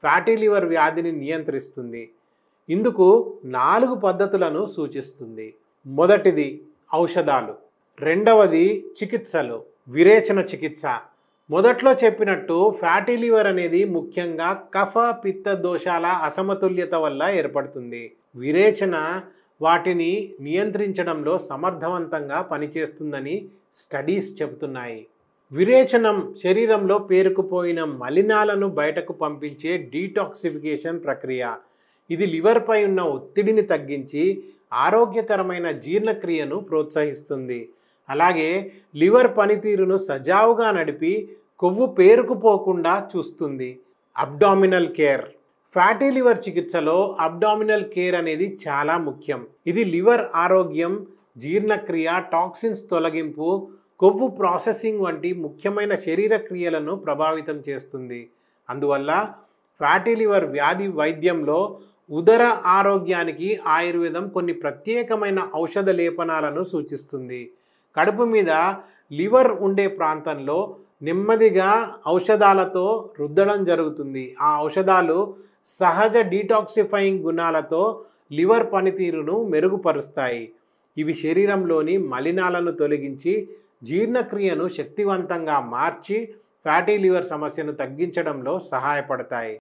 Fatty liver వ్యాధిని నియంత్రిస్తుంది. ఇందుకు 4 పద్ధతులను సూచిస్తుంది. మొదటిది ఔషధాలు, రెండవది చికిత్సలు, విరేచన చికిత్స. మొదట్లో చెప్పినట్టు ఫ్యాటీ లివర్ అనేది ముఖ్యంగా కఫ పిత్త దోషాల అసమతుల్యత వల్ల ఏర్పడుతుంది. విరేచన వాటిని నియంత్రించడంలో సమర్థవంతంగా పనిచేస్తుందని స్టడీస్ చెబుతున్నాయి. విరేచనం శరీరంలో పేరుకుపోయిన మలినాలను బయటకు పంపించే డీటాక్సిఫికేషన్ ప్రక్రియ. ఇది లివర్పై ఉన్న ఒత్తిడిని తగ్గించి ఆరోగ్యకరమైన జీర్ణక్రియను ప్రోత్సహిస్తుంది. అలాగే లివర్ పనితీరును సజావుగా నడిపి కొవ్వు పేరుకుపోకుండా చూస్తుంది. Abdominal care. ఫ్యాటీ లివర్ చికిత్సలో అబ్డామినల్ కేర్ అనేది చాలా ముఖ్యం. ఇది లివర్ ఆరోగ్యం, జీర్ణక్రియ, టాక్సిన్స్ తొలగింపు, కొవ్వు ప్రాసెసింగ్ వంటి ముఖ్యమైన శరీర క్రియలను ప్రభావితం చేస్తుంది. అందువల్ల ఫ్యాటీ లివర్ వ్యాధి వైద్యంలో ఉదర ఆరోగ్యానికి ఆయుర్వేదం కొన్ని ప్రత్యేకమైన ఔషధ లేపనాలను సూచిస్తుంది. కడుపు మీద లివర్ ఉండే ప్రాంతంలో నెమ్మదిగా ఔషధాలతో రుద్దడం జరుగుతుంది. ఆ ఔషధాలు సహజ డీటాక్సిఫైయింగ్ గుణాలతో లివర్ పనితీరును మెరుగుపరుస్తాయి. ఇవి శరీరంలోని మలినాలను తొలగించి జీర్ణక్రియను శక్తివంతంగా మార్చి ఫ్యాటీ లివర్ సమస్యను తగ్గించడంలో సహాయపడతాయి.